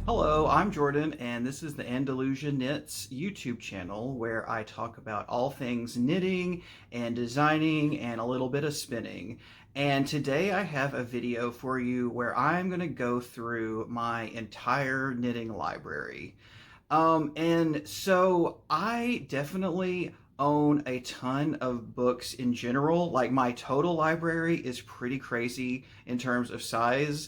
Hello, I'm Jordan, and this is the Andalusia Knits YouTube channel where I talk about all things knitting and designing and a little bit of spinning. And today I have a video for you where I'm going to go through my entire knitting library. And so I definitely own a ton of books in general. Like my total library is pretty crazy in terms of size.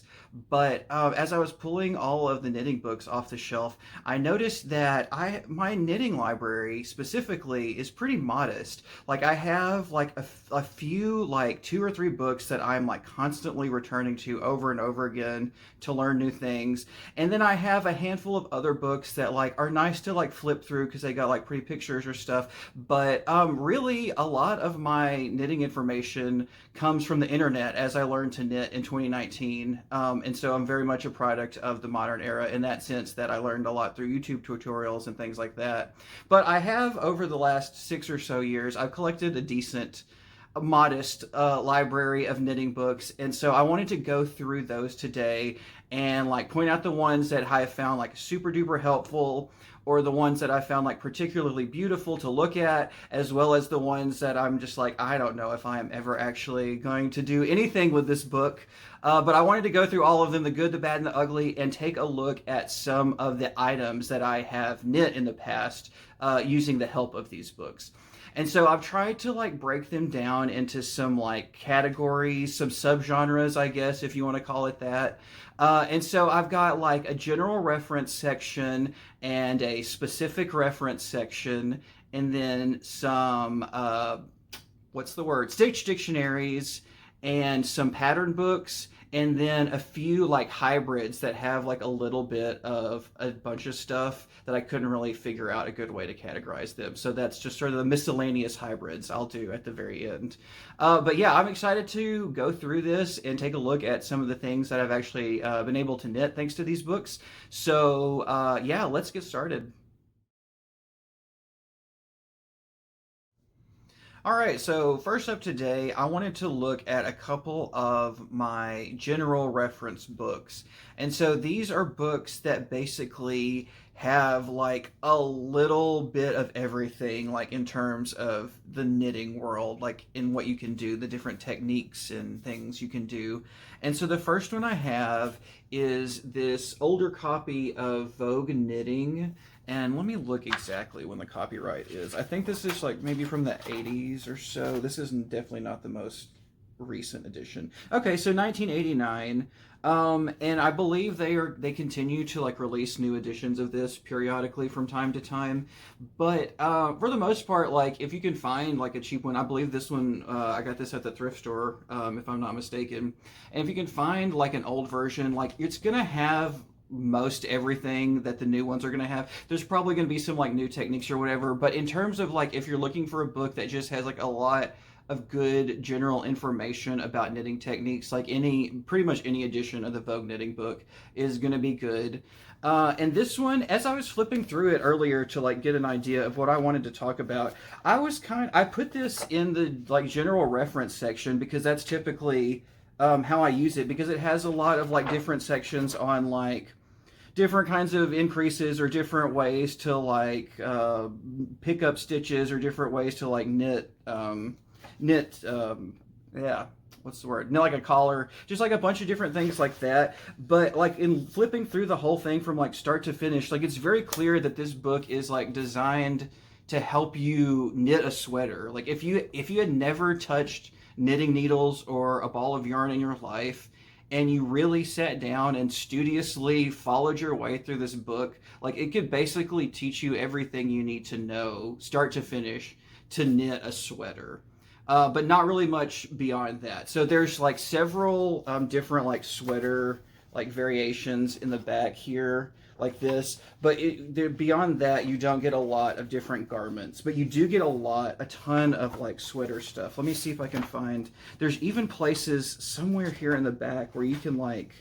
But as I was pulling all of the knitting books off the shelf, I noticed that my knitting library specifically is pretty modest. Like I have like a few like two or three books that I'm like constantly returning to over and over again to learn new things. And then I have a handful of other books that like are nice to like flip through because they got like pretty pictures or stuff. But really, a lot of my knitting information comes from the internet as I learned to knit in 2019. And so I'm very much a product of the modern era in that sense that I learned a lot through YouTube tutorials and things like that. But I have, over the last 6 or so years, I've collected a decent modest library of knitting books, and so I wanted to go through those today and like point out the ones that I have found like super duper helpful, or the ones that I found like particularly beautiful to look at, as well as the ones that I'm just like, I don't know if I am ever actually going to do anything with this book. But I wanted to go through all of them, the good, the bad, and the ugly, and take a look at some of the items that I have knit in the past using the help of these books. And so I've tried to like break them down into some like categories, some subgenres, I guess, if you want to call it that. And so I've got like a general reference section and a specific reference section, and then some, what's the word? Stitch dictionaries and some pattern books, and then a few like hybrids that have like a little bit of a bunch of stuff that I couldn't really figure out a good way to categorize them. So that's just sort of the miscellaneous hybrids I'll do at the very end. But yeah, I'm excited to go through this and take a look at some of the things that I've actually been able to knit thanks to these books. So yeah, let's get started. All right, so first up today, I wanted to look at a couple of my general reference books. And so these are books that basically have like a little bit of everything, like in terms of the knitting world, like in what you can do, the different techniques and things you can do. And so the first one I have is this older copy of Vogue Knitting, and let me look exactly when the copyright is. I think this is like maybe from the 80s or so. This is definitely not the most recent edition. Okay, so 1989. And I believe they continue to like release new editions of this periodically from time to time. But for the most part, like if you can find like a cheap one, I believe this one I got this at the thrift store, if I'm not mistaken. And if you can find like an old version, like it's gonna have most everything that the new ones are going to have. There's probably going to be some like new techniques or whatever, but in terms of like if you're looking for a book that just has like a lot of good general information about knitting techniques, like any pretty much any edition of the Vogue Knitting book is going to be good. And this one, as I was flipping through it earlier to like get an idea of what I wanted to talk about, I put this in the like general reference section because that's typically how I use it, because it has a lot of like different sections on like different kinds of increases or different ways to like pick up stitches, or different ways to like knit yeah, what's the word, knit like a collar, just like a bunch of different things like that. But like in flipping through the whole thing from like start to finish, like it's very clear that this book is like designed to help you knit a sweater. Like if you had never touched knitting needles or a ball of yarn in your life, and you really sat down and studiously followed your way through this book, like it could basically teach you everything you need to know, start to finish, to knit a sweater. But not really much beyond that. So there's like several different like sweater like variations in the back here, like this. But beyond that, you don't get a lot of different garments, but you do get a ton of like sweater stuff. Let me see if I can find. There's even places somewhere here in the back where you can like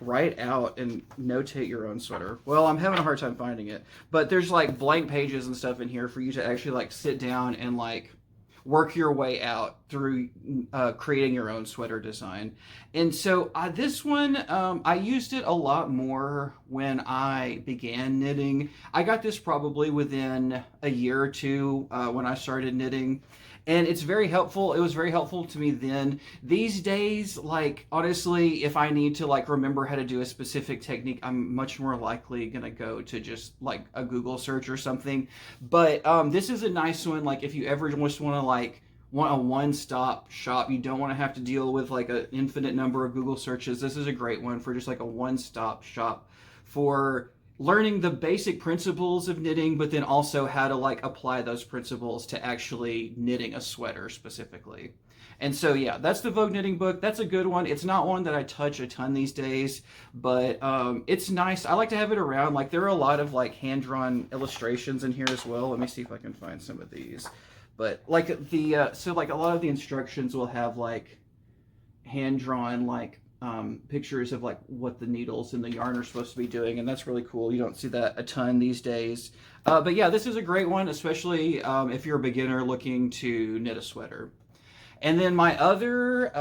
write out and notate your own sweater. Well, I'm having a hard time finding it, but there's like blank pages and stuff in here for you to actually like sit down and like work your way out through creating your own sweater design. And so this one, I used it a lot more when I began knitting. I got this probably within a year or two when I started knitting. And it's very helpful. It was very helpful to me then. These days, like honestly, if I need to like remember how to do a specific technique, I'm much more likely gonna go to just like a Google search or something. But this is a nice one. Like if you ever just want to like want a one-stop shop, you don't want to have to deal with like an infinite number of Google searches. This is a great one for just like a one-stop shop for learning the basic principles of knitting, but then also how to like apply those principles to actually knitting a sweater specifically. And so yeah, that's the Vogue knitting book. That's a good one. It's not one that I touch a ton these days, but it's nice. I like to have it around. Like there are a lot of like hand-drawn illustrations in here as well. Let me see if I can find some of these. But like the so like a lot of the instructions will have like hand-drawn like pictures of like what the needles and the yarn are supposed to be doing, and that's really cool. You don't see that a ton these days. But yeah, this is a great one, especially if you're a beginner looking to knit a sweater. And then my other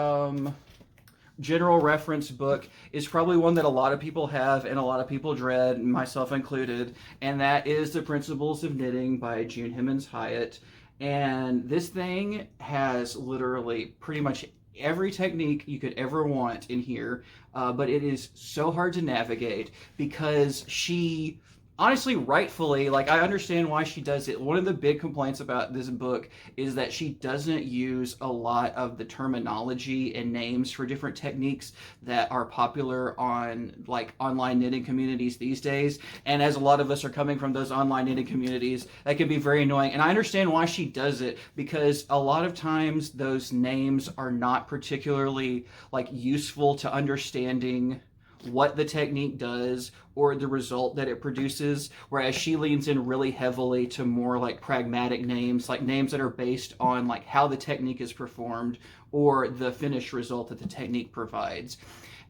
general reference book is probably one that a lot of people have and a lot of people dread, myself included, and that is The Principles of Knitting by June Himmons Hyatt. And this thing has literally pretty much every technique you could ever want in here, but it is so hard to navigate because she honestly, rightfully, like I understand why she does it. One of the big complaints about this book is that she doesn't use a lot of the terminology and names for different techniques that are popular on like online knitting communities these days. And as a lot of us are coming from those online knitting communities, that can be very annoying. And I understand why she does it because a lot of times those names are not particularly like useful to understanding what the technique does or the result that it produces, whereas she leans in really heavily to more like pragmatic names, like names that are based on like how the technique is performed or the finished result that the technique provides.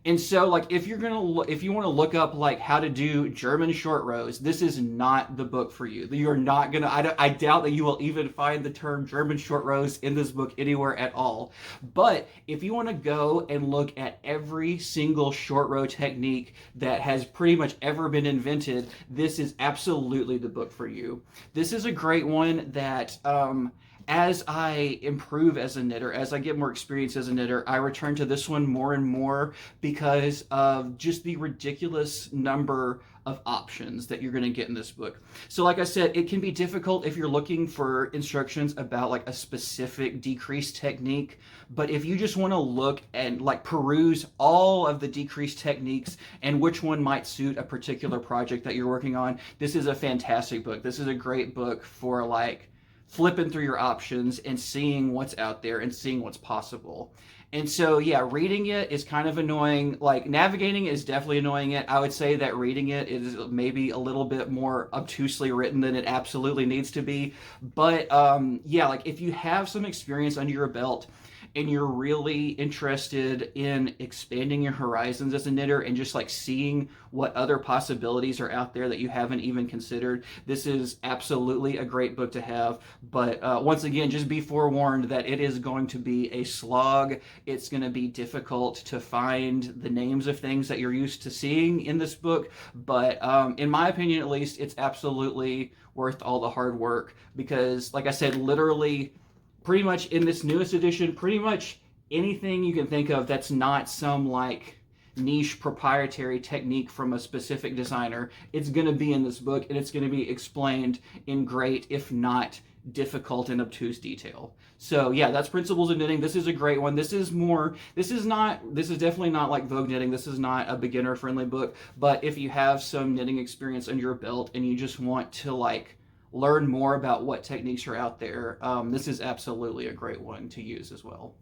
And so, like, if you want to look up like how to do German short rows, this is not the book for you. You're not gonna. I doubt that you will even find the term German short rows in this book anywhere at all. But if you want to go and look at every single short row technique that has pretty much ever been invented, this is absolutely the book for you. This is a great one that as I improve as a knitter, as I get more experience as a knitter, I return to this one more and more because of just the ridiculous number of options that you're going to get in this book. So like I said, it can be difficult if you're looking for instructions about like a specific decrease technique, but if you just want to look and like peruse all of the decrease techniques and which one might suit a particular project that you're working on, this is a fantastic book. This is a great book for like flipping through your options and seeing what's out there and seeing what's possible. And so, yeah, reading it is kind of annoying. Like, navigating it is definitely annoying it. I would say that reading it is maybe a little bit more obtusely written than it absolutely needs to be. But, yeah, like, if you have some experience under your belt and you're really interested in expanding your horizons as a knitter and just like seeing what other possibilities are out there that you haven't even considered, this is absolutely a great book to have. But once again, just be forewarned that it is going to be a slog. It's going to be difficult to find the names of things that you're used to seeing in this book. But in my opinion, at least, it's absolutely worth all the hard work because, like I said, literally pretty much in this newest edition, pretty much anything you can think of that's not some like niche proprietary technique from a specific designer, it's going to be in this book and it's going to be explained in great, if not difficult and obtuse detail. So yeah, that's Principles of Knitting. This is a great one. This is definitely not like Vogue knitting. This is not a beginner friendly book, but if you have some knitting experience under your belt and you just want to like learn more about what techniques are out there, this is absolutely a great one to use as well.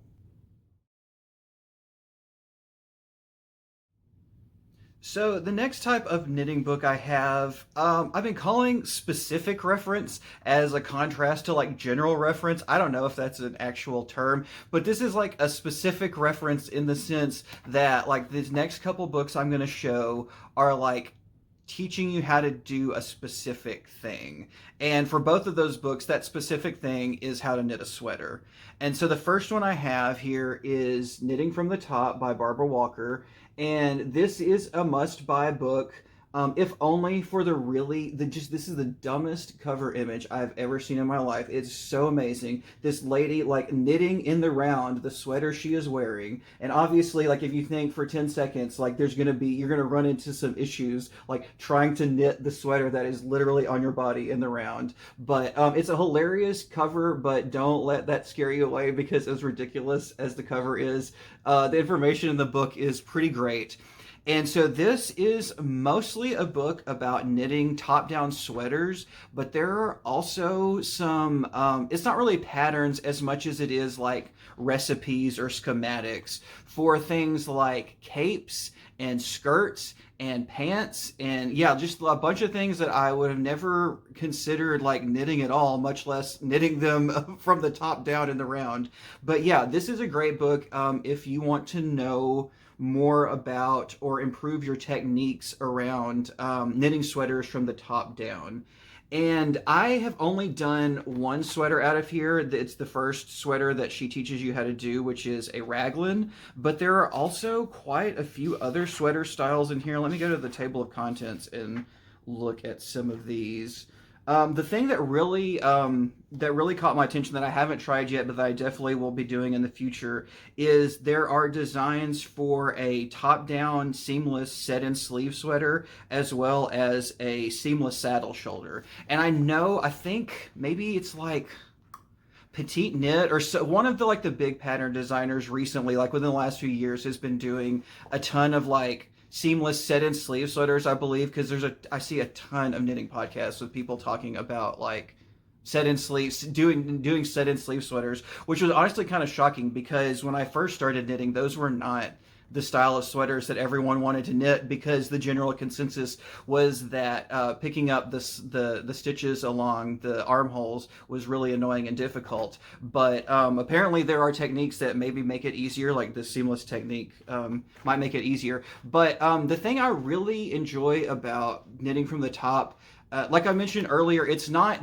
So the next type of knitting book I have, I've been calling specific reference as a contrast to like general reference. I don't know if that's an actual term, but this is like a specific reference in the sense that like these next couple books I'm going to show are like teaching you how to do a specific thing. And for both of those books, that specific thing is how to knit a sweater. And so the first one I have here is Knitting from the Top by Barbara Walker. And this is a must buy book. If only for this is the dumbest cover image I've ever seen in my life. It's so amazing. This lady like knitting in the round the sweater she is wearing, and obviously, like if you think for 10 seconds, like you're gonna run into some issues like trying to knit the sweater that is literally on your body in the round. But it's a hilarious cover, but don't let that scare you away because as ridiculous as the cover is, the information in the book is pretty great. And so this is mostly a book about knitting top-down sweaters, but there are also some, it's not really patterns as much as it is like recipes or schematics for things like capes and skirts and pants and yeah, just a bunch of things that I would have never considered like knitting at all, much less knitting them from the top down in the round. But yeah, this is a great book if you want to know more about or improve your techniques around knitting sweaters from the top down. And I have only done one sweater out of here. It's the first sweater that she teaches you how to do, which is a raglan. But there are also quite a few other sweater styles in here. Let me go to the table of contents and look at some of these. The thing that really caught my attention that I haven't tried yet, but that I definitely will be doing in the future, is there are designs for a top-down seamless set-in sleeve sweater as well as a seamless saddle shoulder. And I think maybe it's like Petite Knit or so one of the like the big pattern designers recently, like within the last few years, has been doing a ton of like seamless set-in sleeve sweaters, I believe, because I see a ton of knitting podcasts with people talking about like set-in sleeves, doing set-in sleeve sweaters, which was honestly kind of shocking because when I first started knitting, those were not the style of sweaters that everyone wanted to knit because the general consensus was that picking up the stitches along the armholes was really annoying and difficult. But apparently there are techniques that maybe make it easier, like the seamless technique might make it easier. But the thing I really enjoy about knitting from the top, like I mentioned earlier, it's not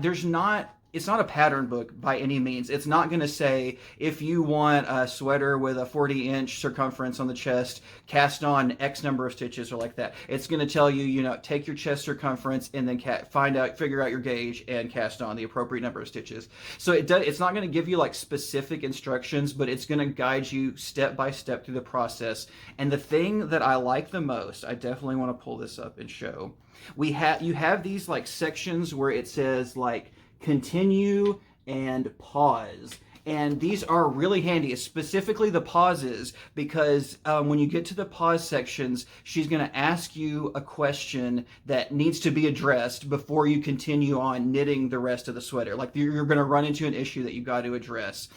a pattern book by any means. It's not going to say if you want a sweater with a 40-inch circumference on the chest, cast on X number of stitches or like that. It's going to tell you, take your chest circumference and then figure out your gauge and cast on the appropriate number of stitches. So it's not going to give you like specific instructions, but it's going to guide you step by step through the process. And the thing that I like the most, I definitely want to pull this up and show. You have these like sections where it says like continue and pause. And these are really handy, specifically the pauses, because when you get to the pause sections, she's going to ask you a question that needs to be addressed before you continue on knitting the rest of the sweater. Like you're going to run into an issue that you got to address.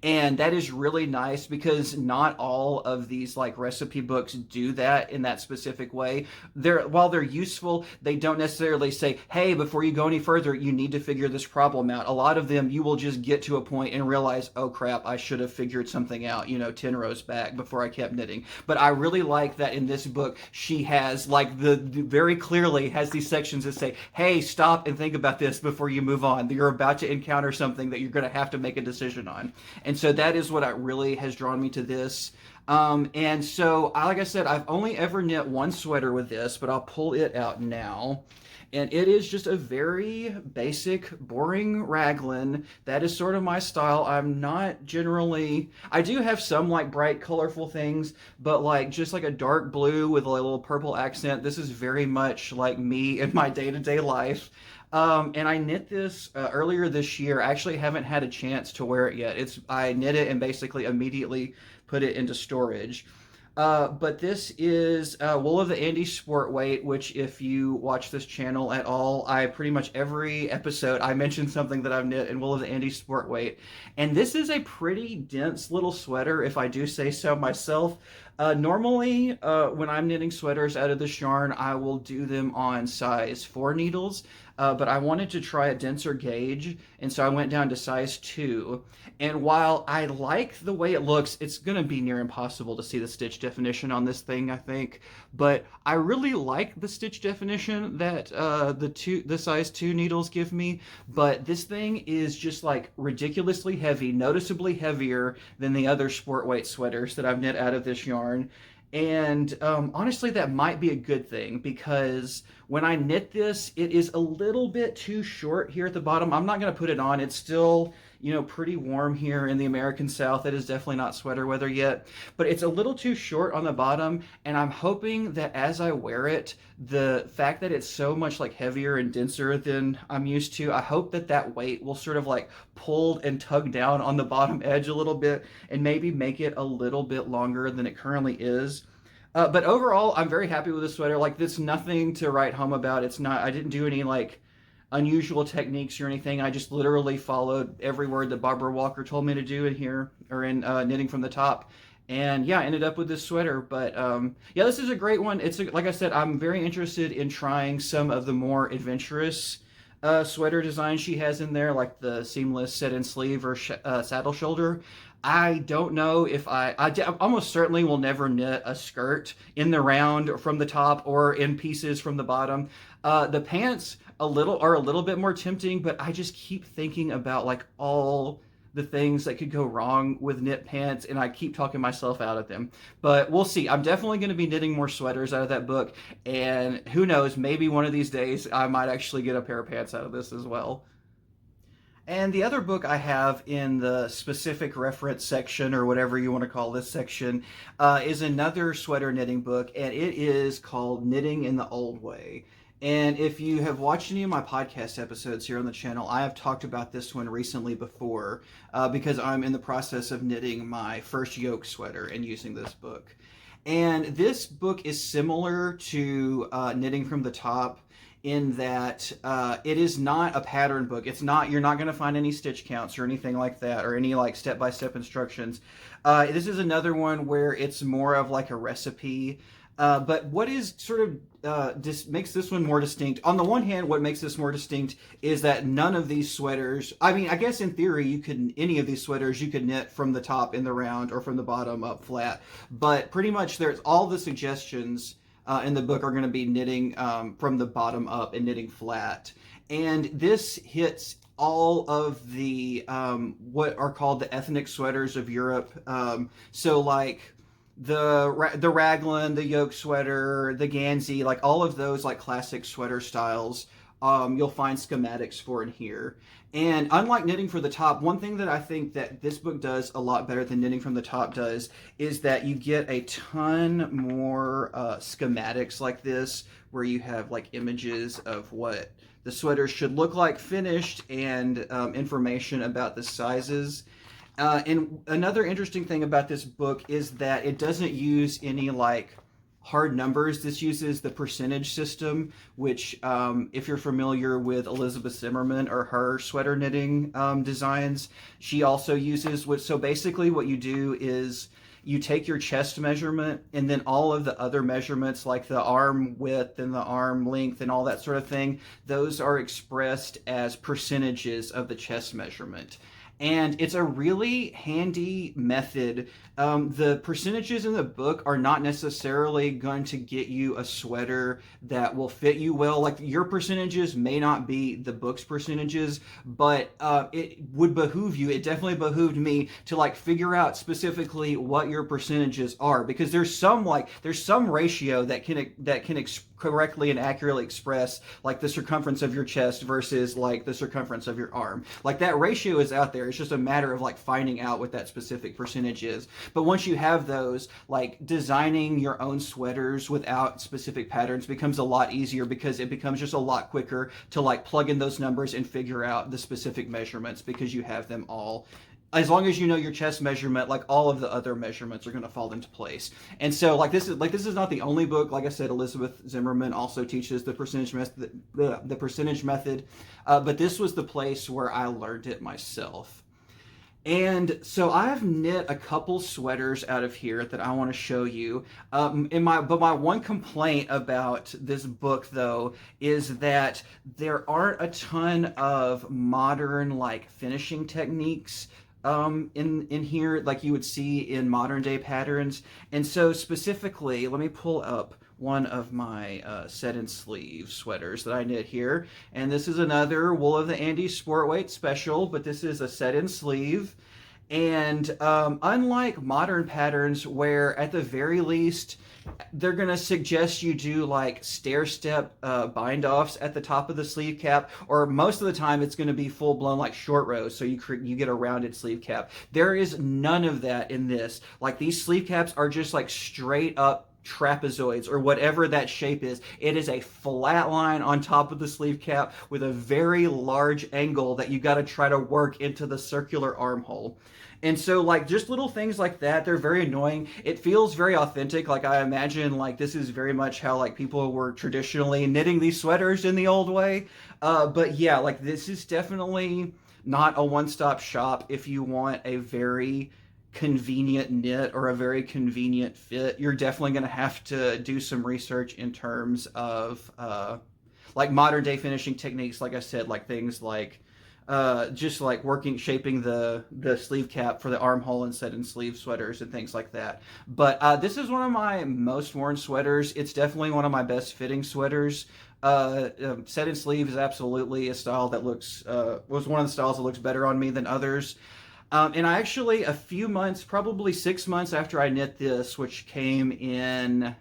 And that is really nice because not all of these like recipe books do that in that specific way. While they're useful, they don't necessarily say, hey, before you go any further, you need to figure this problem out. A lot of them, you will just get to a point and realize, oh crap, I should have figured something out, 10 rows back before I kept knitting. But I really like that in this book, she has like very clearly has these sections that say, hey, stop and think about this before you move on. You're about to encounter something that you're going to have to make a decision on. And so that is what really has drawn me to this. And so, like I said, I've only ever knit one sweater with this, but I'll pull it out now. And it is just a very basic, boring raglan. That is sort of my style. I'm not generally... I do have some like bright, colorful things, but like just like a dark blue with a little purple accent. This is very much like me in my day-to-day life. And I knit this earlier this year. I actually haven't had a chance to wear it yet. I knit it and basically immediately put it into storage. But this is Wool of the Andes Sport Weight, which if you watch this channel at all, pretty much every episode I mention something that I've knit in Wool of the Andes Sport Weight. And this is a pretty dense little sweater, if I do say so myself. Normally, when I'm knitting sweaters out of this yarn, I will do them on size 4 needles, but I wanted to try a denser gauge, and so I went down to size 2. And while I like the way it looks, it's going to be near impossible to see the stitch definition on this thing, I think. But I really like the stitch definition that the size 2 needles give me. But this thing is just like ridiculously heavy, noticeably heavier than the other sport weight sweaters that I've knit out of this yarn. And honestly, that might be a good thing because when I knit this, it is a little bit too short here at the bottom. I'm not going to put it on. It's still, pretty warm here in the American South. It is definitely not sweater weather yet, but it's a little too short on the bottom. And I'm hoping that as I wear it, the fact that it's so much like heavier and denser than I'm used to, I hope that that weight will sort of like pull and tug down on the bottom edge a little bit and maybe make it a little bit longer than it currently is. But overall, I'm very happy with this sweater. Like, there's nothing to write home about. It's not. I didn't do any like unusual techniques or anything. I just literally followed every word that Barbara Walker told me to do in here or in knitting from the top. And yeah, I ended up with this sweater. But yeah, this is a great one. Like I said, I'm very interested in trying some of the more adventurous sweater design she has in there, like the seamless set-in sleeve or saddle shoulder. I don't know if I almost certainly will never knit a skirt in the round from the top or in pieces from the bottom. The pants are a little bit more tempting, but I just keep thinking about like all the things that could go wrong with knit pants, and I keep talking myself out of them. But we'll see. I'm definitely going to be knitting more sweaters out of that book, and who knows, maybe one of these days I might actually get a pair of pants out of this as well. And the other book I have in the specific reference section, or whatever you want to call this section, is another sweater knitting book, and it is called Knitting in the Old Way. And if you have watched any of my podcast episodes here on the channel, I have talked about this one recently before because I'm in the process of knitting my first yoke sweater and using this book. And this book is similar to Knitting from the Top in that it is not a pattern book. It's not, you're not going to find any stitch counts or anything like that, or any like step-by-step instructions. This is another one where it's more of like a recipe. But what is sort of makes this one more distinct? On the one hand, what makes this more distinct is that none of these sweaters, I mean, I guess in theory, any of these sweaters, you could knit from the top in the round or from the bottom up flat. But pretty much there's all the suggestions in the book are going to be knitting from the bottom up and knitting flat. And this hits all of the what are called the ethnic sweaters of Europe. So like the raglan, the yoke sweater, the Gansey, like all of those like classic sweater styles, you'll find schematics for in here. And unlike Knitting for the Top, one thing that I think that this book does a lot better than Knitting from the Top does is that you get a ton more schematics like this, where you have like images of what the sweater should look like finished and information about the sizes. And another interesting thing about this book is that it doesn't use any like hard numbers. This uses the percentage system, which if you're familiar with Elizabeth Zimmerman or her sweater knitting designs, she also uses. So basically what you do is you take your chest measurement and then all of the other measurements like the arm width and the arm length and all that sort of thing, those are expressed as percentages of the chest measurement. And it's a really handy method. The percentages in the book are not necessarily going to get you a sweater that will fit you well. Like your percentages may not be the book's percentages, but it would behoove you. It definitely behooved me to like figure out specifically what your percentages are, because there's some ratio that can correctly and accurately express like the circumference of your chest versus like the circumference of your arm. Like that ratio is out there. It's just a matter of like finding out what that specific percentage is. But once you have those, like designing your own sweaters without specific patterns becomes a lot easier, because it becomes just a lot quicker to like plug in those numbers and figure out the specific measurements, because you have them all. As long as you know your chest measurement, like all of the other measurements are going to fall into place. And so like this is not the only book. Like I said, Elizabeth Zimmerman also teaches the percentage method, but this was the place where I learned it myself. And so I've knit a couple sweaters out of here that I want to show you. But my one complaint about this book, though, is that there aren't a ton of modern like finishing techniques in here like you would see in modern day patterns. And so specifically, let me pull up one of my set-in sleeve sweaters that I knit here. And this is another Wool of the Andes Sport Weight special, but this is a set-in sleeve. And unlike modern patterns, where at the very least they're going to suggest you do like stair step bind offs at the top of the sleeve cap, or most of the time it's going to be full blown like short rows, so you get a rounded sleeve cap. There is none of that in this. Like these sleeve caps are just like straight up trapezoids or whatever that shape is. It is a flat line on top of the sleeve cap with a very large angle that you got to try to work into the circular armhole. And so like just little things like that, they're very annoying. It feels very authentic. Like I imagine like this is very much how like people were traditionally knitting these sweaters in the old way. But yeah, like this is definitely not a one-stop shop if you want a very convenient knit or a very convenient fit. You're definitely going to have to do some research in terms of like modern day finishing techniques. Like I said, like things like just like shaping the sleeve cap for the armhole and set in sleeve sweaters and things like that. But this is one of my most worn sweaters. It's definitely one of my best fitting sweaters. Set in sleeve is absolutely a style that was one of the styles that looks better on me than others. And I actually, a few months, probably 6 months after I knit this, which came in,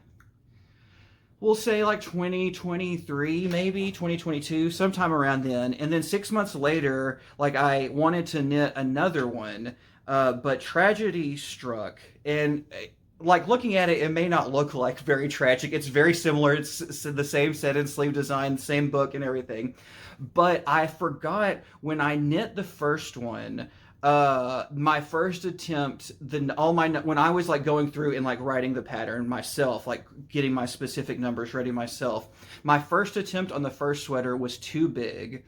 we'll say like 2023, maybe 2022, sometime around then. And then 6 months later, like I wanted to knit another one, but tragedy struck. And like looking at it, it may not look like very tragic. It's very similar. It's the same set and sleeve design, same book and everything. But I forgot when I knit the first one, my first attempt, the all my when I was like going through and like writing the pattern myself, like getting my specific numbers ready myself, my first attempt on the first sweater was too big.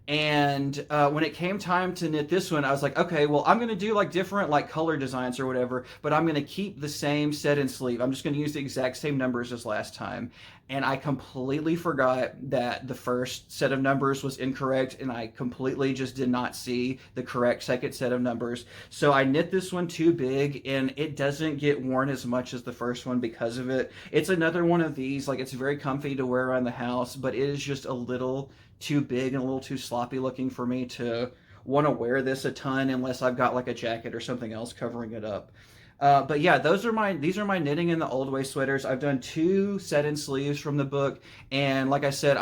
And when it came time to knit this one, I was like, okay, well, I'm going to do like different like color designs or whatever, but I'm going to keep the same set and sleeve. I'm just going to use the exact same numbers as last time. And I completely forgot that the first set of numbers was incorrect, and I completely just did not see the correct second set of numbers. So I knit this one too big, and it doesn't get worn as much as the first one because of it. It's another one of these, like it's very comfy to wear around the house, but it is just a little too big and a little too sloppy looking for me to want to wear this a ton unless I've got like a jacket or something else covering it up. But yeah, these are my knitting in the old way sweaters. I've done two set in sleeves from the book, and like I said,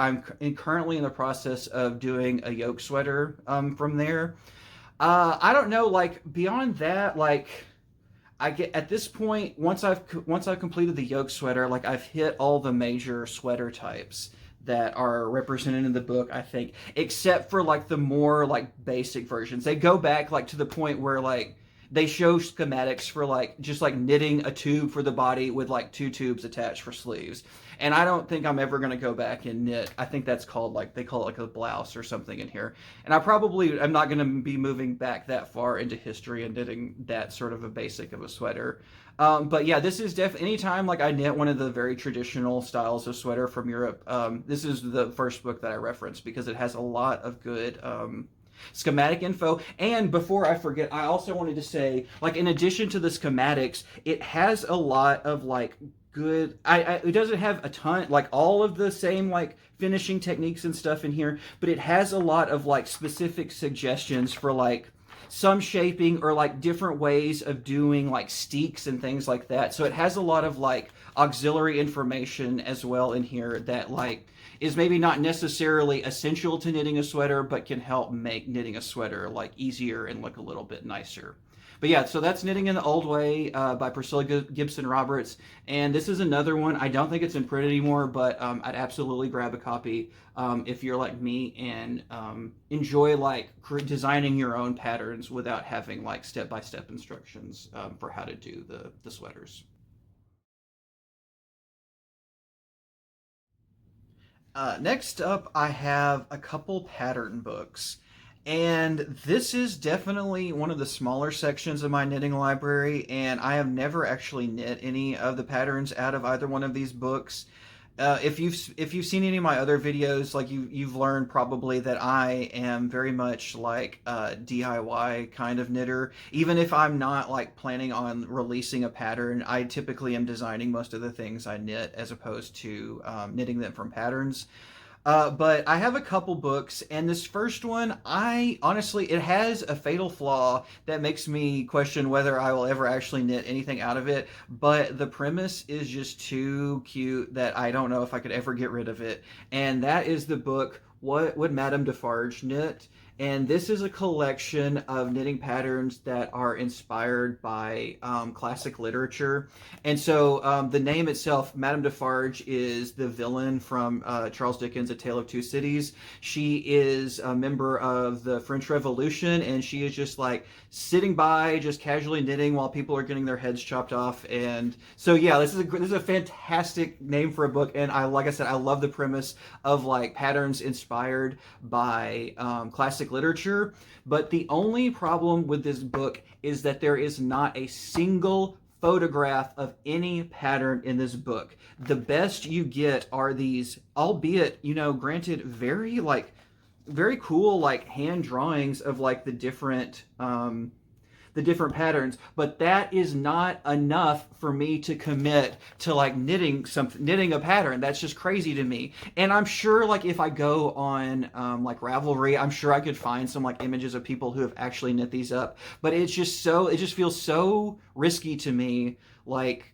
currently in the process of doing a yoke sweater from there. I don't know, like beyond that, like I get at this point once I've completed the yoke sweater, like I've hit all the major sweater types that are represented in the book, I think, except for like the more like basic versions. They go back like to the point where like they show schematics for like just like knitting a tube for the body with like two tubes attached for sleeves. And I don't think I'm ever going to go back and knit. I think that's called like they call it like a blouse or something in here. And I probably am not going to be moving back that far into history and knitting that sort of a basic of a sweater. But yeah, this is definitely anytime like I knit one of the very traditional styles of sweater from Europe. This is the first book that I referenced because it has a lot of good schematic info. And before I forget, I also wanted to say, like, in addition to the schematics, it has a lot of like good. It doesn't have a ton, like all of the same like finishing techniques and stuff in here, but it has a lot of like specific suggestions for like some shaping or like different ways of doing like steeks and things like that. So it has a lot of like auxiliary information as well in here that like is maybe not necessarily essential to knitting a sweater, but can help make knitting a sweater like easier and look a little bit nicer. But yeah, so that's Knitting in the Old Way by Priscilla Gibson Roberts. And this is another one. I don't think it's in print anymore, but I'd absolutely grab a copy if you're like me and enjoy like designing your own patterns without having like step-by-step instructions for how to do the sweaters. Next up, I have a couple pattern books. And this is definitely one of the smaller sections of my knitting library, and I have never actually knit any of the patterns out of either one of these books. If you've seen any of my other videos, like you've learned probably that I am very much like a DIY kind of knitter. Even if I'm not like planning on releasing a pattern, I typically am designing most of the things I knit as opposed to knitting them from patterns. But I have a couple books, and this first one, I honestly, it has a fatal flaw that makes me question whether I will ever actually knit anything out of it. But the premise is just too cute that I don't know if I could ever get rid of it. And that is the book, What Would Madame Defarge Knit? And this is a collection of knitting patterns that are inspired by classic literature. And so the name itself, Madame Defarge, is the villain from Charles Dickens' A Tale of Two Cities. She is a member of the French Revolution, and she is just like sitting by, just casually knitting while people are getting their heads chopped off. And so, yeah, this is a fantastic name for a book. And like I said, I love the premise of like patterns inspired by classic literature. But the only problem with this book is that there is not a single photograph of any pattern in this book. The best you get are these, albeit, granted, very cool, like hand drawings of like the different patterns, but that is not enough for me to commit to like knitting a pattern. That's just crazy to me. And I'm sure like if I go on like Ravelry, I'm sure I could find some like images of people who have actually knit these up. But it just feels so risky to me, like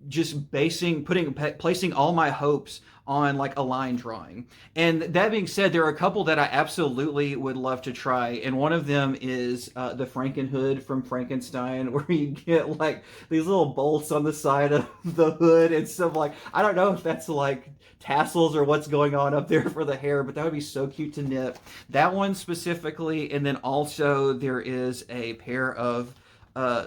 just placing all my hopes on like a line drawing. And that being said, there are a couple that I absolutely would love to try, and one of them is the Frankenhood from Frankenstein, where you get like these little bolts on the side of the hood and stuff. Like, I don't know if that's like tassels or what's going on up there for the hair, but that would be so cute to knit. That one specifically. And then also there is a pair of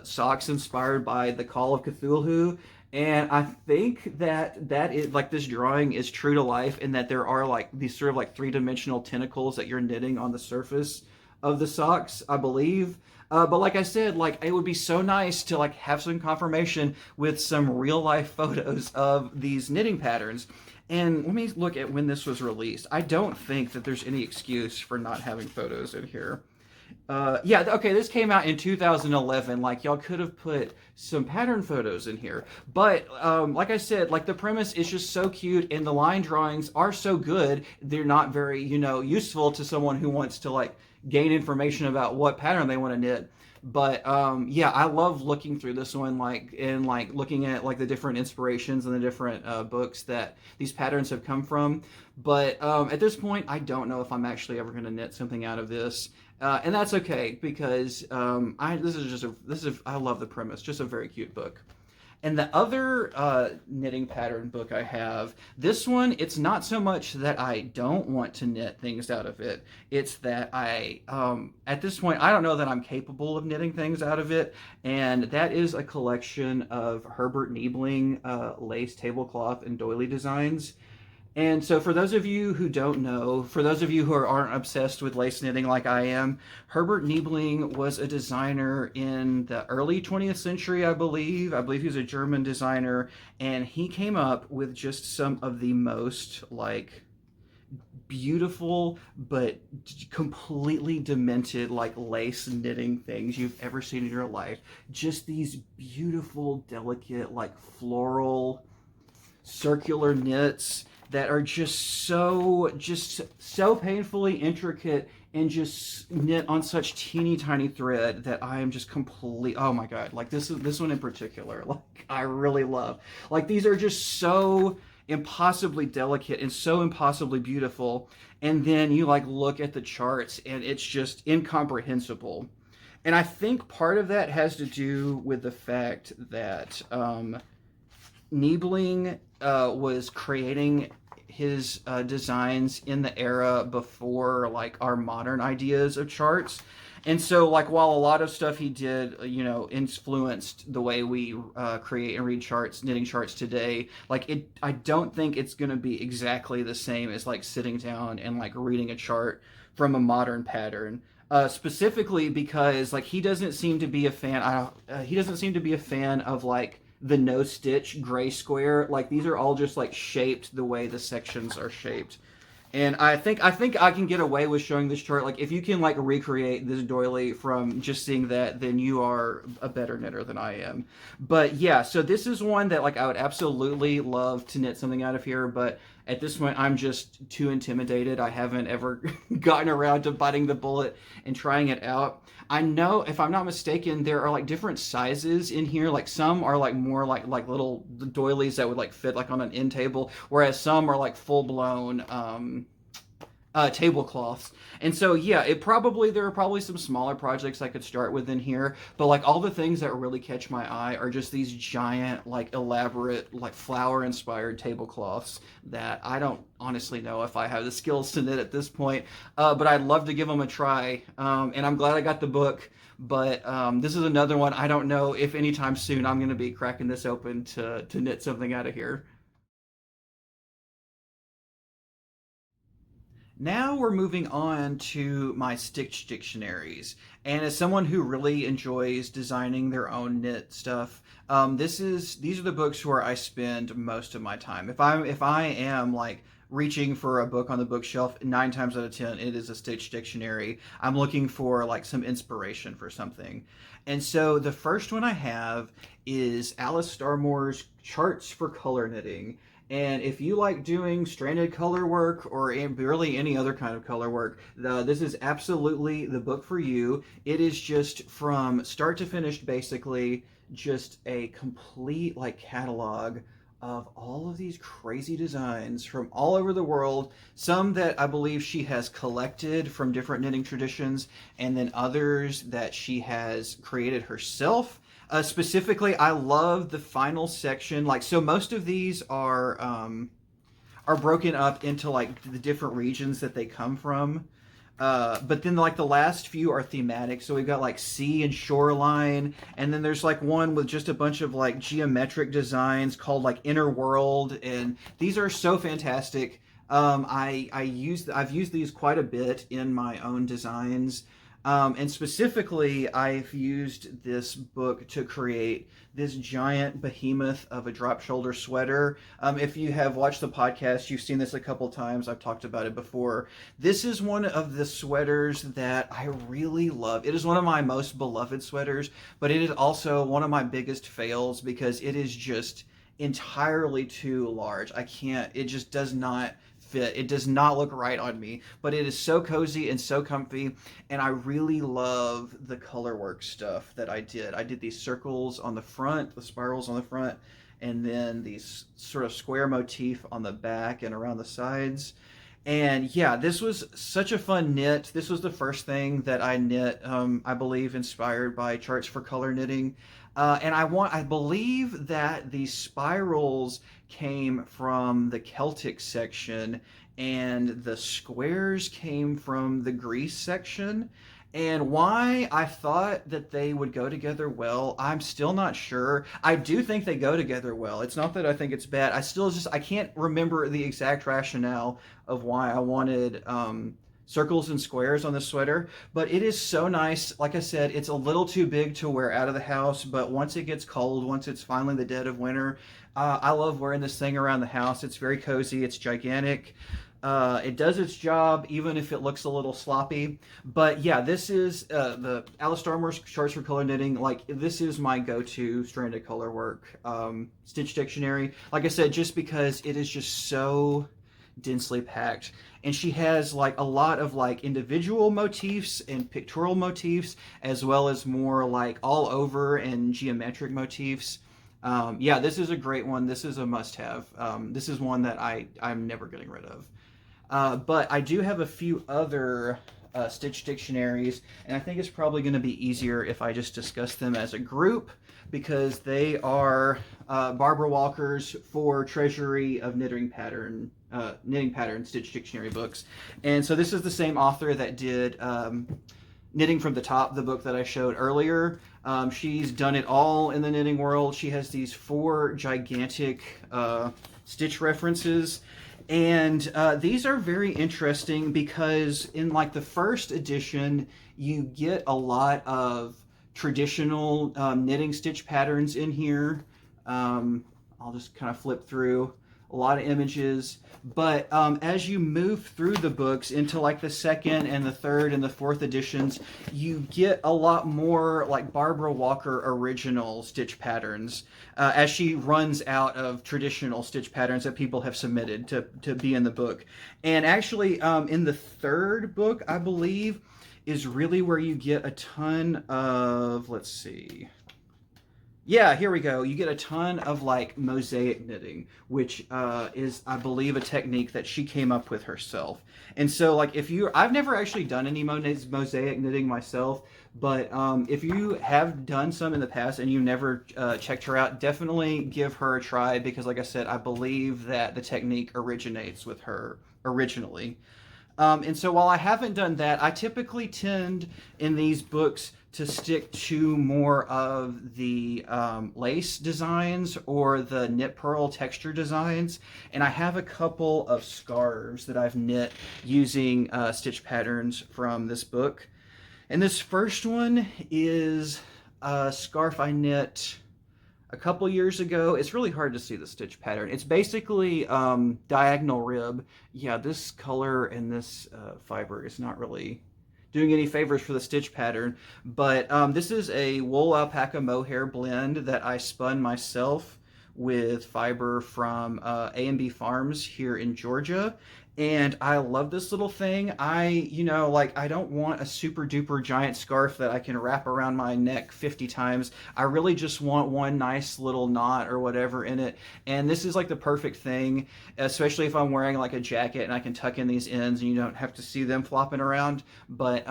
socks inspired by the Call of Cthulhu. And I think that is like this drawing is true to life in that there are like these sort of like three-dimensional tentacles that you're knitting on the surface of the socks, I believe. But like I said, like it would be so nice to like have some confirmation with some real life photos of these knitting patterns. And let me look at when this was released. I don't think that there's any excuse for not having photos in here. Yeah, okay, this came out in 2011. Like, y'all could have put some pattern photos in here. But, like I said, like, the premise is just so cute, and the line drawings are so good, they're not very, useful to someone who wants to, like, gain information about what pattern they want to knit. But, yeah, I love looking through this one, like, and, like, looking at, like, the different inspirations and the different books that these patterns have come from. But, at this point, I don't know if I'm actually ever going to knit something out of this. And that's okay because I love the premise. Just a very cute book. And the other knitting pattern book I have, this one, it's not so much that I don't want to knit things out of it. It's that at this point, I don't know that I'm capable of knitting things out of it. And that is a collection of Herbert Niebling lace tablecloth and doily designs. And so for those of you who don't know, for those of you who aren't obsessed with lace knitting like I am, Herbert Niebling was a designer in the early 20th century, I believe. I believe he was a German designer, and he came up with just some of the most like beautiful but completely demented like lace knitting things you've ever seen in your life. Just these beautiful, delicate, like floral circular knits that are just so painfully intricate and just knit on such teeny tiny thread that I am just completely, oh my god, like this one in particular, like I really love. Like these are just so impossibly delicate and so impossibly beautiful, and then you like look at the charts and it's just incomprehensible. And I think part of that has to do with the fact that Niebling was creating his designs in the era before like our modern ideas of charts. And so like while a lot of stuff he did, influenced the way we create and read charts, knitting charts today, I don't think it's going to be exactly the same as like sitting down and like reading a chart from a modern pattern. Specifically because like he doesn't seem to be a fan. He doesn't seem to be a fan of like the no stitch gray square. Like these are all just like shaped the way the sections are shaped. And I think I can get away with showing this chart. Like if you can like recreate this doily from just seeing that, then you are a better knitter than I am. But yeah, so this is one that like I would absolutely love to knit something out of here, but At this point, I'm just too intimidated. I haven't ever gotten around to biting the bullet and trying it out. I know, if I'm not mistaken, there are like different sizes in here. Like some are like more like little doilies that would like fit like on an end table, whereas some are like full blown tablecloths. And so yeah, there are probably some smaller projects I could start with in here, but like all the things that really catch my eye are just these giant like elaborate like flower inspired tablecloths that I don't honestly know if I have the skills to knit at this point. But I'd love to give them a try. And I'm glad I got the book. But this is another one. I don't know if anytime soon I'm going to be cracking this open to knit something out of here. Now we're moving on to my Stitch dictionaries. And as someone who really enjoys designing their own knit stuff, these are the books where I spend most of my time. If I am like reaching for a book on the bookshelf, 9 times out of 10 it is a Stitch dictionary. I'm looking for like some inspiration for something. And so the first one I have is Alice Starmore's Charts for Color Knitting. And if you like doing stranded color work or really any other kind of color work, this is absolutely the book for you. It is just from start to finish, basically, just a complete like catalog of all of these crazy designs from all over the world. Some that I believe she has collected from different knitting traditions, and then others that she has created herself. Specifically, I love the final section. Like, so most of these are broken up into like the different regions that they come from. But then like the last few are thematic. So we've got like sea and shoreline, and then there's like one with just a bunch of like geometric designs called like Inner World, and these are so fantastic. I've used these quite a bit in my own designs. And specifically, I've used this book to create this giant behemoth of a drop shoulder sweater. If you have watched the podcast, you've seen this a couple times. I've talked about it before. This is one of the sweaters that I really love. It is one of my most beloved sweaters, but it is also one of my biggest fails because it is just entirely too large. I can't, it just does not fit. It does not look right on me, but it is so cozy and so comfy. And I really love the color work stuff that I did. I did these circles on the front, the spirals on the front, and then these sort of square motif on the back and around the sides. And yeah, this was such a fun knit. This was the first thing that I knit, I believe, inspired by Charts for Color Knitting. And I believe that the spirals came from the Celtic section, and the squares came from the Greece section. And why I thought that they would go together well, I'm still not sure. I do think they go together well. It's not that I think it's bad. I can't remember the exact rationale of why I wanted circles and squares on the sweater, but it is so nice. Like I said, it's a little too big to wear out of the house, but once it gets cold, once it's finally the dead of winter, I love wearing this thing around the house. It's very cozy. It's gigantic. It does its job, even if it looks a little sloppy. But yeah, this is the Alice Starmore's Charts for Color Knitting. Like, this is my go-to stranded color work Stitch dictionary. Like I said, just because it is just so densely packed, and she has like a lot of like individual motifs and pictorial motifs, as well as more like all over and geometric motifs. Yeah, this is a great one. This is a must-have. This is one that I'm never getting rid of. But I do have a few other Stitch dictionaries, and I think it's probably going to be easier if I just discuss them as a group, because they are Barbara Walker's Four Treasury of Knitting Pattern Stitch Dictionary books. And so this is the same author that did Knitting from the Top, the book that I showed earlier. She's done it all in the knitting world. She has these four gigantic stitch references. And these are very interesting because in like the first edition, you get a lot of traditional knitting stitch patterns in here. I'll just kind of flip through. a lot of images. But as you move through the books into like the second and the third and the fourth editions, you get a lot more like Barbara Walker original stitch patterns as she runs out of traditional stitch patterns that people have submitted to be in the book. And actually, in the third book, I believe, is really where you get a ton of, let's see, yeah, here we go. You get a ton of like mosaic knitting, which is, I believe, a technique that she came up with herself. And so, like, if you, I've never actually done any mosaic knitting myself, but if you have done some in the past and you never checked her out, definitely give her a try because, like I said, I believe that the technique originates with her originally. And so while I haven't done that, I typically tend in these books to stick to more of the lace designs or the knit purl texture designs. And I have a couple of scarves that I've knit using stitch patterns from this book. And this first one is a scarf I knit a couple years ago. It's really hard to see the stitch pattern. It's basically diagonal rib. Yeah, this color and this fiber is not really doing any favors for the stitch pattern, but this is a wool alpaca mohair blend that I spun myself with fiber from A&B Farms here in Georgia. And I love this little thing. Like, I don't want a super duper giant scarf that I can wrap around my neck 50 times. I really just want one nice little knot or whatever in it. And this is like the perfect thing, especially if I'm wearing like a jacket and I can tuck in these ends and you don't have to see them flopping around. But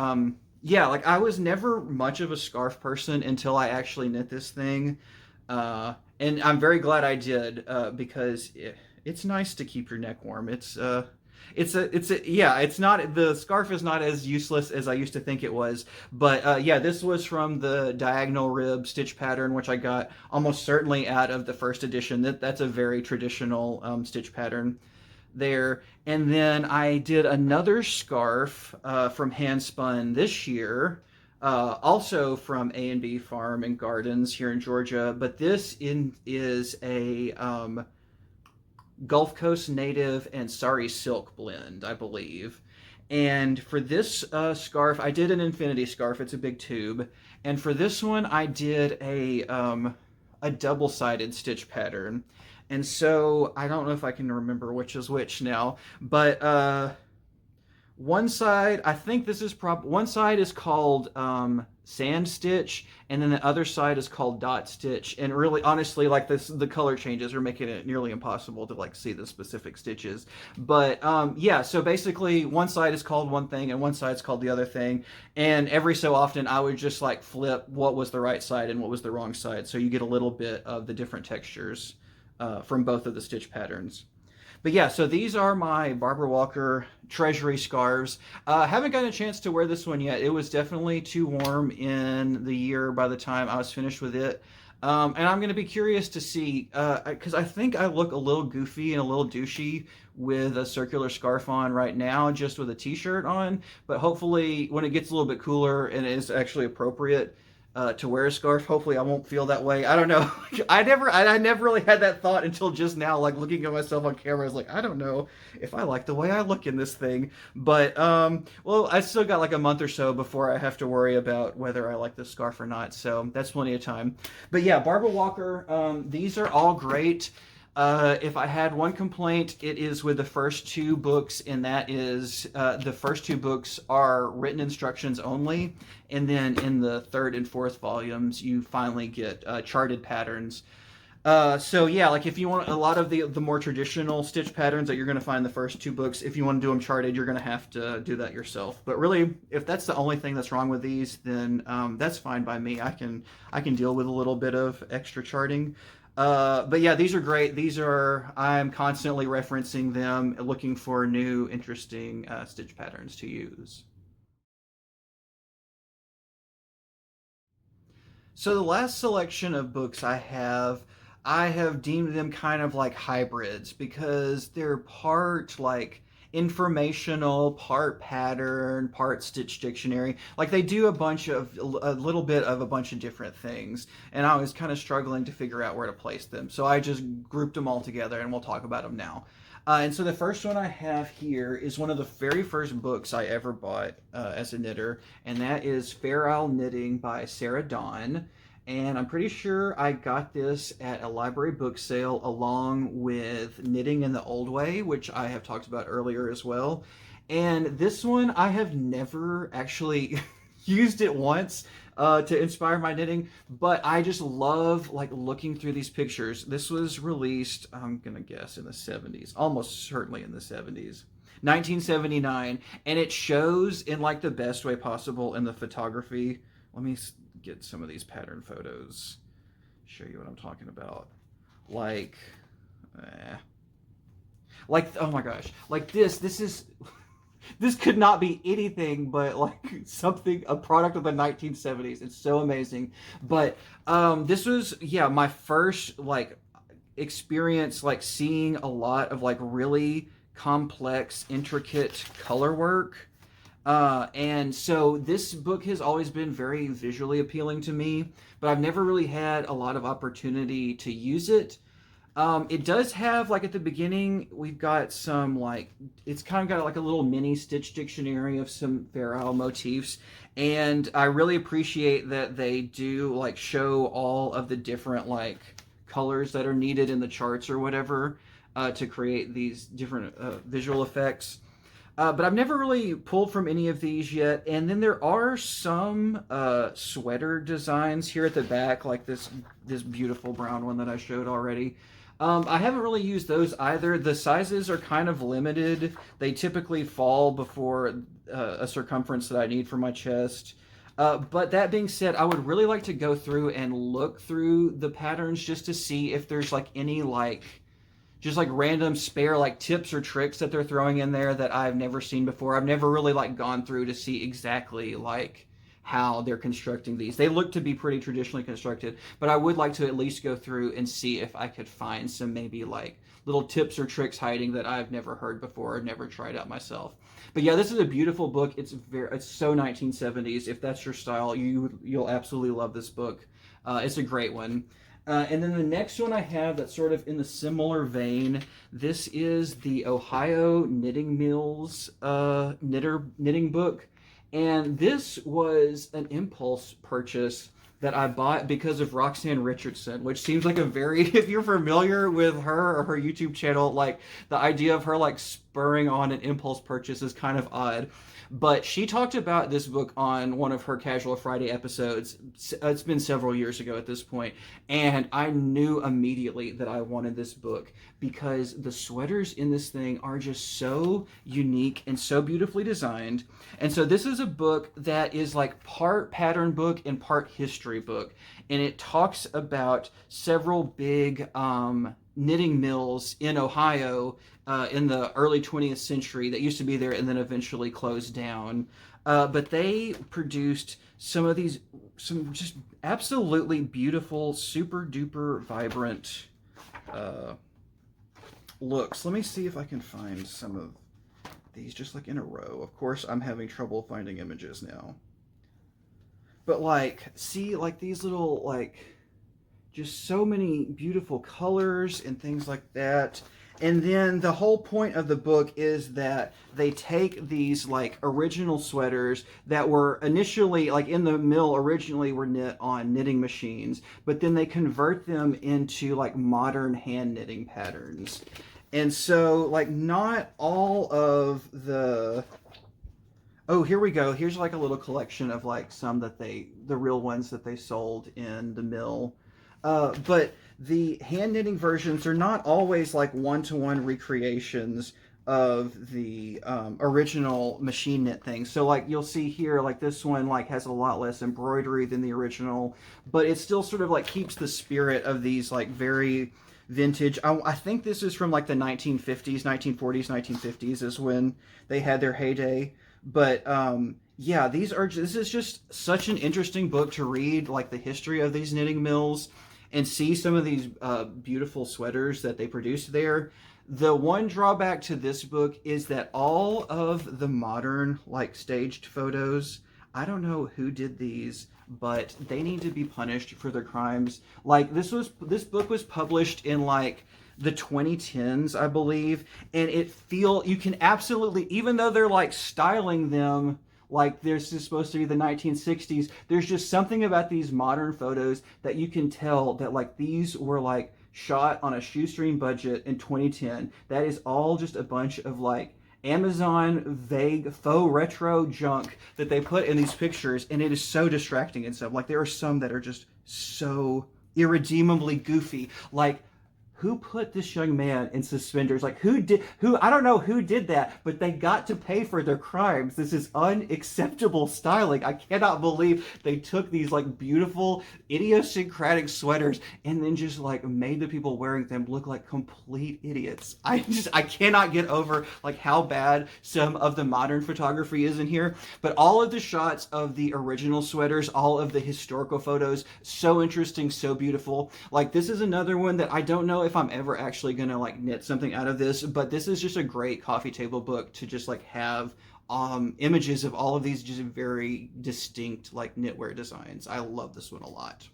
yeah, like I was never much of a scarf person until I actually knit this thing. And I'm very glad I did because it's nice to keep your neck warm. Yeah, it's not, the scarf is not as useless as I used to think it was, but yeah, this was from the diagonal rib stitch pattern, which I got almost certainly out of the first edition. That's a very traditional stitch pattern there. And then I did another scarf from Handspun this year, also from A&B Farm and Gardens here in Georgia, but is a Gulf Coast native and sari silk blend, I believe. And for this scarf, I did an infinity scarf. It's a big tube. And for this one, I did a double-sided stitch pattern. And so I don't know if I can remember which is which now, but one side, I think this is one side is called sand stitch, and then the other side is called dot stitch. And really, honestly, like this, the color changes are making it nearly impossible to like see the specific stitches. But yeah, so basically, one side is called one thing, and one side is called the other thing. And every so often, I would just like flip what was the right side and what was the wrong side, so you get a little bit of the different textures from both of the stitch patterns. But yeah, so these are my Barbara Walker Treasury scarves. Haven't gotten a chance to wear this one yet. It was definitely too warm in the year by the time I was finished with it. And I'm going to be curious to see, because I think I look a little goofy and a little douchey with a circular scarf on right now, just with a t-shirt on. But hopefully when it gets a little bit cooler and it is actually appropriate, to wear a scarf. Hopefully, I won't feel that way. I don't know. I never really had that thought until just now. Like looking at myself on camera, I was like, I don't know if I like the way I look in this thing. But well, I still got like a month or so before I have to worry about whether I like this scarf or not. So that's plenty of time. But yeah, Barbara Walker. These are all great. If I had one complaint, it is with the first two books, and that is the first two books are written instructions only, and then in the third and fourth volumes, you finally get charted patterns. So yeah, like if you want a lot of the more traditional stitch patterns that you're going to find in the first two books, if you want to do them charted, you're going to have to do that yourself. But really, if that's the only thing that's wrong with these, then that's fine by me. I can deal with a little bit of extra charting. But yeah, these are great. I'm constantly referencing them, looking for new, interesting stitch patterns to use. So the last selection of books I have deemed them kind of like hybrids because they're part like informational, part pattern, part stitch dictionary. Like they do a little bit of a bunch of different things, and I was kind of struggling to figure out where to place them. So I just grouped them all together, and we'll talk about them now. And so the first one I have here is one of the very first books I ever bought as a knitter, and that is Fair Isle Knitting by Sarah Dawn. And I'm pretty sure I got this at a library book sale along with Knitting in the Old Way, which I have talked about earlier as well. And this one I have never actually used it once to inspire my knitting, but I just love like looking through these pictures. This was released, I'm gonna guess, in the 70s, almost certainly in the 70s. 1979, and it shows in like the best way possible in the photography. Let me get some of these pattern photos, show you what I'm talking about. Like, oh my gosh, like this is this could not be anything but like something, a product of the 1970s. It's so amazing. But this was, yeah, my first like experience like seeing a lot of like really complex, intricate color work. And so this book has always been very visually appealing to me, but I've never really had a lot of opportunity to use it. It does have, like, at the beginning, we've got some, like, it's kind of got, like, a little mini stitch dictionary of some Fair Isle motifs, and I really appreciate that they do, like, show all of the different, like, colors that are needed in the charts or whatever to create these different visual effects. But I've never really pulled from any of these yet. And then there are some sweater designs here at the back, like this beautiful brown one that I showed already. I haven't really used those either. The sizes are kind of limited. They typically fall before a circumference that I need for my chest. But that being said, I would really like to go through and look through the patterns just to see if there's like any like just like random spare like tips or tricks that they're throwing in there that I've never seen before. I've never really like gone through to see exactly like how they're constructing these. They look to be pretty traditionally constructed, but I would like to at least go through and see if I could find some maybe like little tips or tricks hiding that I've never heard before or never tried out myself. But yeah, this is a beautiful book. It's so 1970s. If that's your style, you'll absolutely love this book. It's a great one. And then the next one I have that's sort of in the similar vein, this is the Ohio Knitting Mills knitting book. And this was an impulse purchase that I bought because of Roxanne Richardson, which seems like a very, if you're familiar with her or her YouTube channel, like the idea of her like spurring on an impulse purchase is kind of odd. But she talked about this book on one of her Casual Friday episodes. It's been several years ago at this point, and I knew immediately that I wanted this book because the sweaters in this thing are just so unique and so beautifully designed. And so this is a book that is like part pattern book and part history book, and it talks about several big knitting mills in Ohio in the early 20th century that used to be there and then eventually closed down. But they produced some just absolutely beautiful, super duper vibrant looks. Let me see if I can find some of these just like in a row. Of course, I'm having trouble finding images now. But like, see like these little like, just so many beautiful colors and things like that. And then the whole point of the book is that they take these like original sweaters that were initially like in the mill originally were knit on knitting machines, but then they convert them into like modern hand knitting patterns. And so like not all of the oh, here we go. Here's like a little collection of like some that the real ones that they sold in the mill. But the hand knitting versions are not always like one-to-one recreations of the original machine knit thing. So like you'll see here, like this one like has a lot less embroidery than the original, but it still sort of like keeps the spirit of these like very vintage. I think this is from like the 1950s, 1940s, 1950s is when they had their heyday. But yeah, this is just such an interesting book to read, like the history of these knitting mills and see some of these beautiful sweaters that they produced there. The one drawback to this book is that all of the modern, like, staged photos, I don't know who did these, but they need to be punished for their crimes. Like, this book was published in like the 2010s, I believe, and you can absolutely, even though they're like styling them like this is supposed to be the 1960s, there's just something about these modern photos that you can tell that like these were like shot on a shoestring budget in 2010. That is all just a bunch of like Amazon vague faux retro junk that they put in these pictures, and it is so distracting and stuff. Like, there are some that are just so irredeemably goofy. Like, who put this young man in suspenders? Like, I don't know who did that, but they got to pay for their crimes. This is unacceptable styling. I cannot believe they took these like beautiful idiosyncratic sweaters and then just like made the people wearing them look like complete idiots. I cannot get over like how bad some of the modern photography is in here. But all of the shots of the original sweaters, all of the historical photos, so interesting, so beautiful. Like, this is another one that I don't know if I'm ever actually gonna like knit something out of this, but this is just a great coffee table book to just like have images of all of these just very distinct like knitwear designs. I love this one a lot.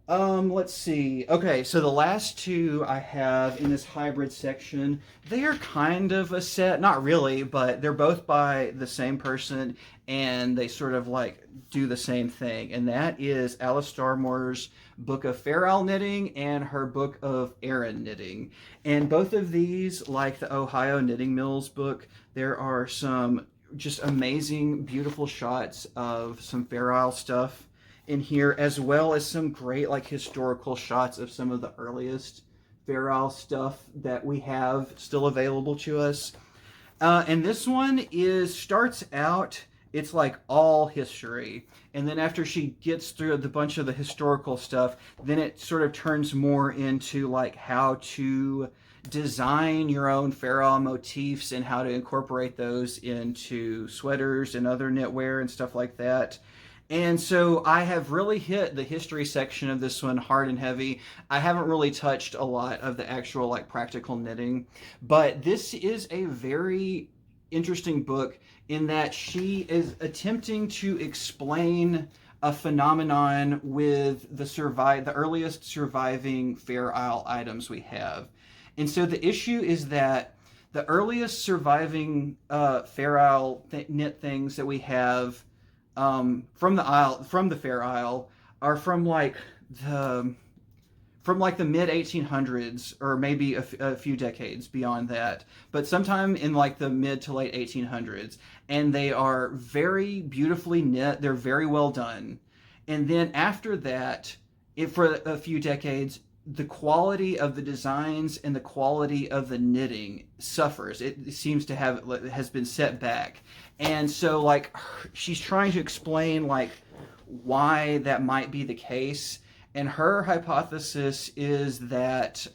Let's see. Okay, so the last two I have in this hybrid section, they are kind of a set, not really, but they're both by the same person, and they sort of like do the same thing. And that is Alice Starmore's book of Fair Isle knitting and her book of Erin knitting. And both of these, like the Ohio Knitting Mills book, there are some just amazing, beautiful shots of some Fair Isle stuff in here, as well as some great like historical shots of some of the earliest Fair Isle stuff that we have still available to us. And this one starts out, it's like all history, and then after she gets through the bunch of the historical stuff, then it sort of turns more into like how to design your own Fair Isle motifs and how to incorporate those into sweaters and other knitwear and stuff like that. And so I have really hit the history section of this one hard and heavy. I haven't really touched a lot of the actual like practical knitting, but this is a very interesting book in that she is attempting to explain a phenomenon with the earliest surviving Fair Isle items we have. And so the issue is that the earliest surviving Fair Isle knit things that we have from the Fair Isle are from like the mid 1800s, or maybe a few decades beyond that, but sometime in like the mid to late 1800s, and they are very beautifully knit. They're very well done. And then after that, for a few decades, the quality of the designs and the quality of the knitting suffers. It seems to has been set back. And so like she's trying to explain like why that might be the case. And her hypothesis is that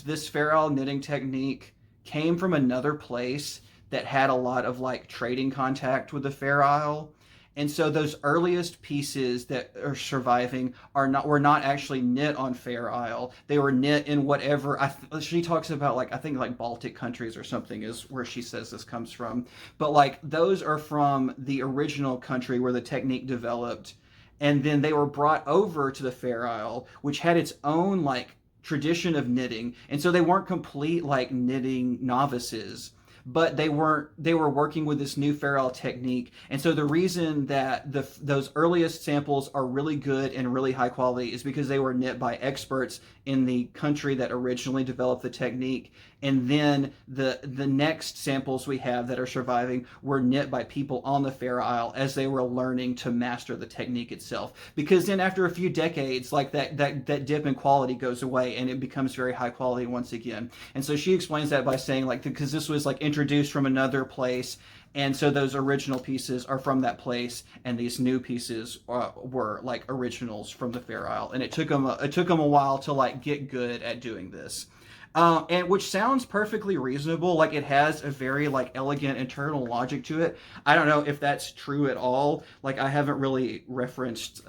this Fair Isle knitting technique came from another place that had a lot of like trading contact with the Fair Isle. And so those earliest pieces that are surviving were not actually knit on Fair Isle. They were knit in whatever she talks about, like I think like Baltic countries or something is where she says this comes from. But like those are from the original country where the technique developed, and then they were brought over to the Fair Isle, which had its own like tradition of knitting, and so they weren't complete like knitting novices, but they were working with this new Fair Isle technique. And so the reason that those earliest samples are really good and really high quality is because they were knit by experts in the country that originally developed the technique. And then the next samples we have that are surviving were knit by people on the Fair Isle as they were learning to master the technique itself. Because then after a few decades, like that dip in quality goes away and it becomes very high quality once again. And so she explains that by saying like, because this was like introduced from another place, and so those original pieces are from that place, and these new pieces were like originals from the Fair Isle. And it took them a while to like get good at doing this. And which sounds perfectly reasonable. Like it has a very like elegant internal logic to it. I don't know if that's true at all. Like I haven't really referenced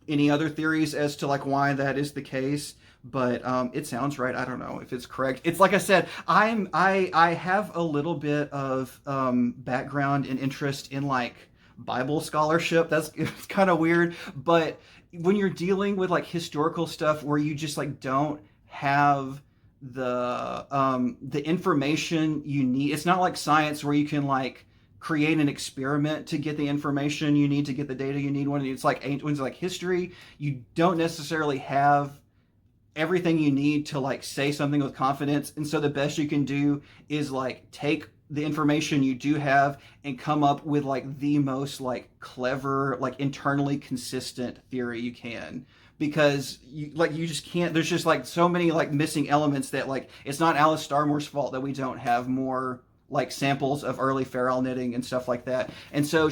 any other theories as to like why that is the case, but it sounds right. I don't know if it's correct. It's like I said, I have a little bit of background and interest in like Bible scholarship. That's it's kind of weird, but when you're dealing with like historical stuff where you just like don't have the information you need, it's not like science where you can like create an experiment to get the information you need to get the data you need. When it's like history, you don't necessarily have everything you need to like say something with confidence, and so the best you can do is like take the information you do have and come up with like the most like clever, like internally consistent theory you can, because you just can't, there's just like so many like missing elements that like it's not Alice Starmore's fault that we don't have more like samples of early feral knitting and stuff like that. And so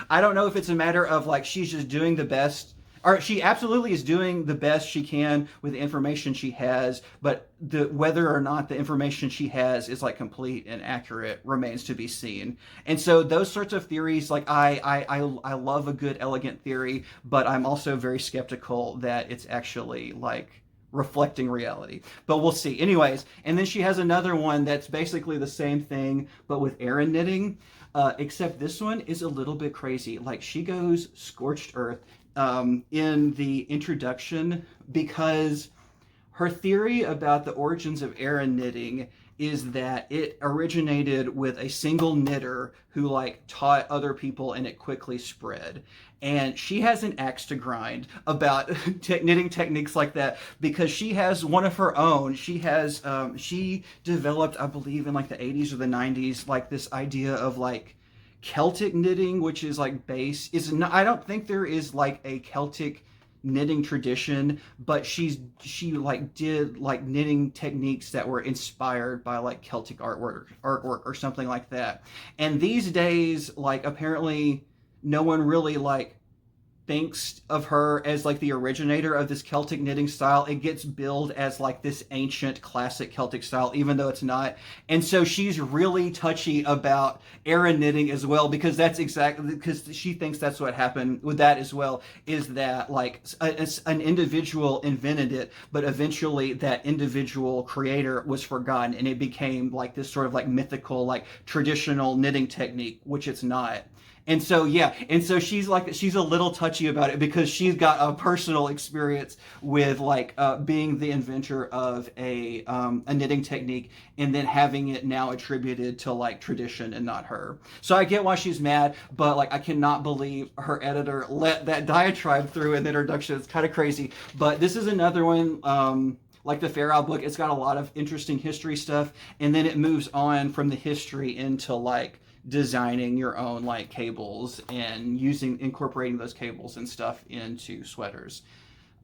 I don't know if it's a matter of like she's just doing the best, or she absolutely is doing the best she can with the information she has, but whether or not the information she has is like complete and accurate remains to be seen. And so those sorts of theories, like I love a good elegant theory, but I'm also very skeptical that it's actually like reflecting reality. But we'll see. Anyways, and then she has another one that's basically the same thing, but with Aran knitting. Except this one is a little bit crazy. Like she goes scorched earth in the introduction, because her theory about the origins of Aran knitting is that it originated with a single knitter who like taught other people and it quickly spread. And she has an axe to grind about knitting techniques like that, because she has one of her own. She developed, I believe in like the 80s or the 90s, like this idea of like Celtic knitting, which is like I don't think there is like a Celtic knitting tradition, but she like did like knitting techniques that were inspired by like Celtic artwork or something like that. And these days, like apparently no one really like thinks of her as like the originator of this Celtic knitting style. It gets billed as like this ancient classic Celtic style, even though it's not. And so she's really touchy about Aran knitting as well, because because she thinks that's what happened with that as well, is that like an individual invented it, but eventually that individual creator was forgotten and it became like this sort of like mythical, like traditional knitting technique, which it's not. And so she's a little touchy about it because she's got a personal experience with like being the inventor of a knitting technique and then having it now attributed to like tradition and not her. So I get why she's mad, but like I cannot believe her editor let that diatribe through in the introduction. It's kind of crazy. But this is another one. Like the Feral book, it's got a lot of interesting history stuff, and then it moves on from the history into like designing your own like cables and incorporating those cables and stuff into sweaters.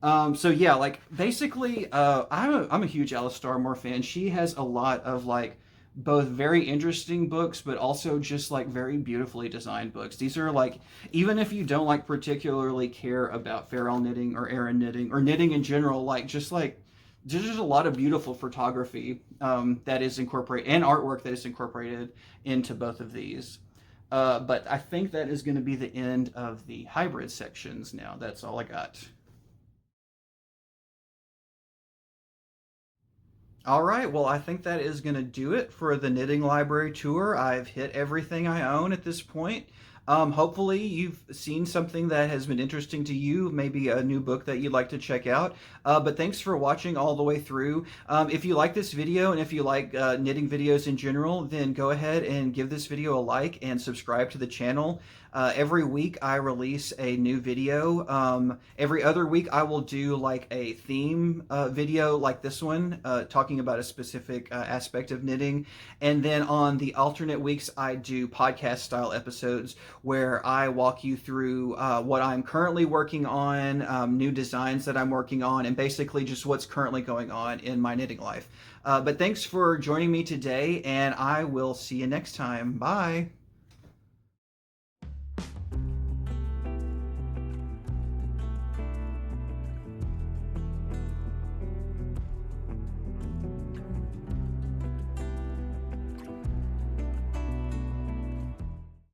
So yeah, like basically, I'm a huge Alice Starmore fan. She has a lot of like both very interesting books, but also just like very beautifully designed books. These are like, even if you don't like particularly care about feral knitting or Aran knitting or knitting in general, like just like there's just a lot of beautiful photography that is incorporated and artwork that is incorporated into both of these. But I think that is going to be the end of the hybrid sections now. That's all I got. All right, well, I think that is going to do it for the Knitting Library tour. I've hit everything I own at this point. Hopefully, you've seen something that has been interesting to you, maybe a new book that you'd like to check out. But thanks for watching all the way through. If you like this video and if you like knitting videos in general, then go ahead and give this video a like and subscribe to the channel. Every week I release a new video. Every other week I will do like a theme video like this one, talking about a specific aspect of knitting. And then on the alternate weeks I do podcast style episodes where I walk you through what I'm currently working on, new designs that I'm working on, and basically just what's currently going on in my knitting life. But thanks for joining me today, and I will see you next time. Bye!